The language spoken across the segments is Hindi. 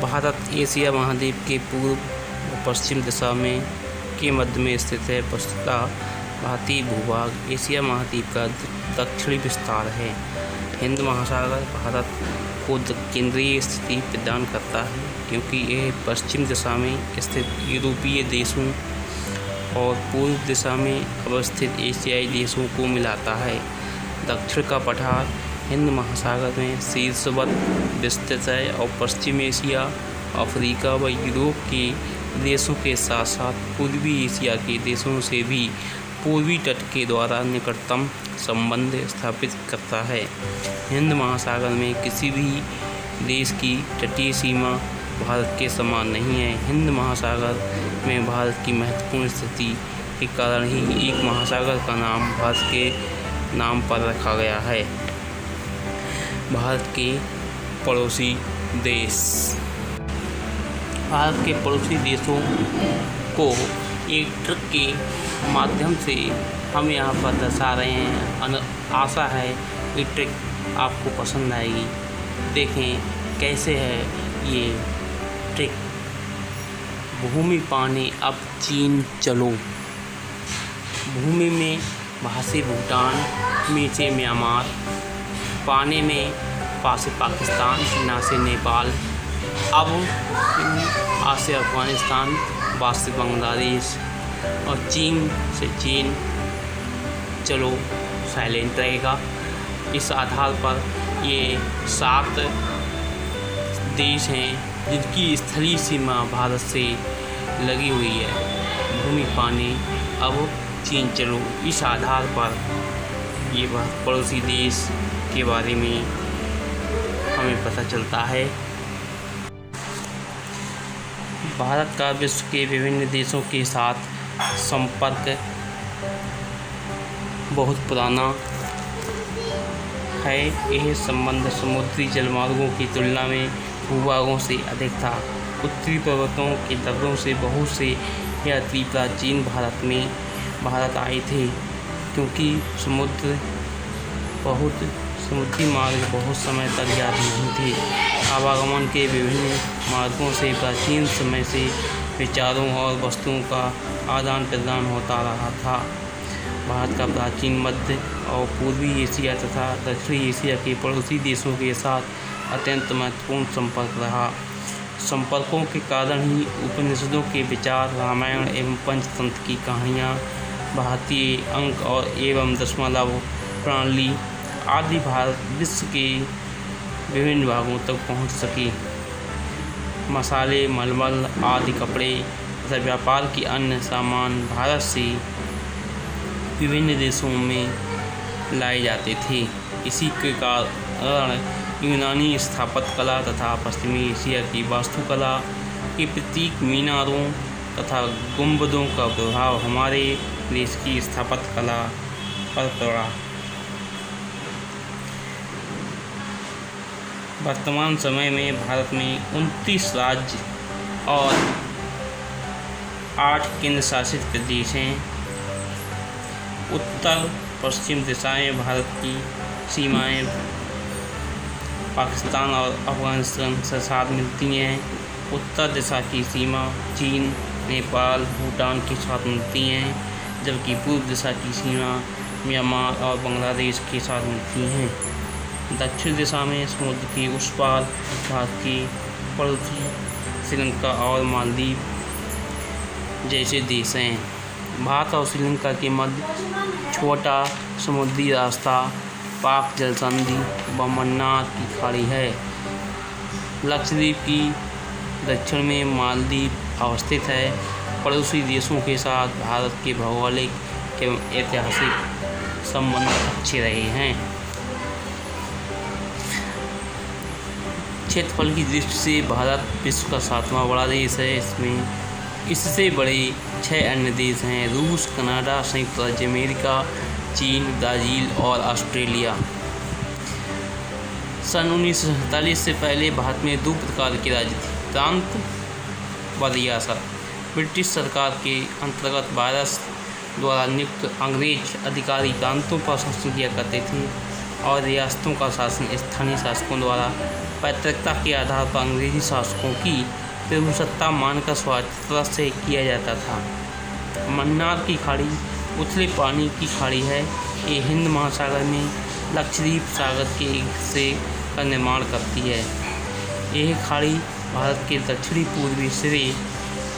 भारत एशिया महाद्वीप के पूर्व और पश्चिम दिशा में के मध्य में स्थित है। वस्तुतः भारतीय भूभाग एशिया महाद्वीप का दक्षिणी विस्तार है। हिंद महासागर भारत को केंद्रीय स्थिति प्रदान करता है, क्योंकि यह पश्चिम दिशा में स्थित यूरोपीय देशों और पूर्व दिशा में अवस्थित एशियाई देशों को मिलाता है। दक्षिण का पठार हिंद महासागर में शीर्षवत विस्तृत है और पश्चिम एशिया, अफ्रीका व यूरोप के देशों के साथ साथ पूर्वी एशिया के देशों से भी पूर्वी तट के द्वारा निकटतम संबंध स्थापित करता है। हिंद महासागर में किसी भी देश की तटीय सीमा भारत के समान नहीं है। हिंद महासागर में भारत की महत्वपूर्ण स्थिति के कारण ही एक महासागर का नाम भारत के नाम पर रखा गया है। भारत के पड़ोसी देश। भारत के पड़ोसी देशों को एक ट्रिक के माध्यम से हम यहाँ पर दर्शा रहे हैं। आशा है ये ट्रिक आपको पसंद आएगी। देखें कैसे है ये ट्रिक। भूमि पाने अब चीन चलो। भूमि में भाषे भूटान, मीठे म्यांमार, पाने में पा से पाकिस्तान, ना से नेपाल, अब आ से अफ़गानिस्तान, बा से बांग्लादेश और चीन से चीन चलो साइलेंट रहेगा। इस आधार पर ये 7 देश हैं जिनकी स्थलीय सीमा भारत से लगी हुई है। भूमि पाने अब चीन चलो, इस आधार पर ये पड़ोसी देश के बारे में हमें पता चलता है। भारत का विश्व के विभिन्न देशों के साथ संपर्क बहुत पुराना है। यह संबंध समुद्री जलमार्गों की तुलना में भूभागों से अधिक था। उत्तरी पर्वतों के दर्रों से बहुत से यात्री प्राचीन भारत आए थे, क्योंकि समुद्री मार्ग बहुत समय तक जारी नहीं थे। आवागमन के विभिन्न मार्गों से प्राचीन समय से विचारों और वस्तुओं का आदान प्रदान होता रहा था। भारत का प्राचीन मध्य और पूर्वी एशिया तथा दक्षिणी एशिया के पड़ोसी देशों के साथ अत्यंत महत्वपूर्ण संपर्क रहा। संपर्कों के कारण ही उपनिषदों के विचार, रामायण एवं पंचतंत्र की कहानियाँ, भारतीय अंक और एवं दशमलव प्रणाली आदि भारत विश्व के विभिन्न भागों तक पहुँच सकी। मसाले, मलमल आदि कपड़े तथा व्यापार के अन्य सामान भारत से विभिन्न देशों में लाए जाते थे। इसी के कारण यूनानी स्थापत्य कला तथा पश्चिमी एशिया की वास्तुकला के प्रतीक मीनारों तथा गुंबदों का प्रभाव हमारे देश की स्थापत्य कला पर पड़ा। वर्तमान समय में भारत में 29 राज्य और 8 केंद्र शासित प्रदेश हैं। उत्तर पश्चिम दिशाएं भारत की सीमाएं पाकिस्तान और अफ़गानिस्तान से साथ मिलती हैं। उत्तर दिशा की सीमा चीन, नेपाल, भूटान के साथ मिलती हैं, जबकि पूर्व दिशा की सीमा म्यांमार और बांग्लादेश के साथ मिलती हैं। दक्षिण दिशा में समुद्र के उस पार भारत के पड़ोसी श्रीलंका और मालदीव जैसे देश हैं। भारत और श्रीलंका के मध्य छोटा समुद्री रास्ता पाक जलसंधि व मन्नार की खाड़ी है। लक्षद्वीप की दक्षिण में मालदीव अवस्थित है। पड़ोसी देशों के साथ भारत के भौगोलिक एवं ऐतिहासिक संबंध अच्छे रहे हैं। क्षेत्रफल की दृष्टि से भारत विश्व का 7वां बड़ा देश है। इससे बड़े 6 अन्य देश हैं: रूस, कनाडा, संयुक्त राज्य अमेरिका, चीन, ब्राज़ील और ऑस्ट्रेलिया। सन 1947 से पहले भारत में 2 प्रकार के राज्य थे: प्रांत व रियासत। ब्रिटिश सरकार के अंतर्गत भारत द्वारा नियुक्त अंग्रेज अधिकारी प्रांतों पर शासन किया करते थे, और रियासतों का शासन स्थानीय शासकों द्वारा पैतृकता के आधार पर अंग्रेजी शासकों की प्रभुसत्ता मानकर स्वतंत्रता से किया जाता था। मन्नार की खाड़ी उथले पानी की खाड़ी है। ये हिंद महासागर में लक्षद्वीप सागर से का निर्माण करती है। यह खाड़ी भारत के दक्षिणी पूर्वी सिरे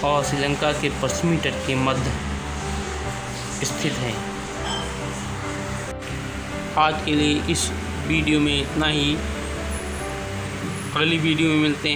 और श्रीलंका के पश्चिमी तट के मध्य स्थित है। आज के लिए इस वीडियो में इतना ही। अगली वीडियो में मिलते हैं।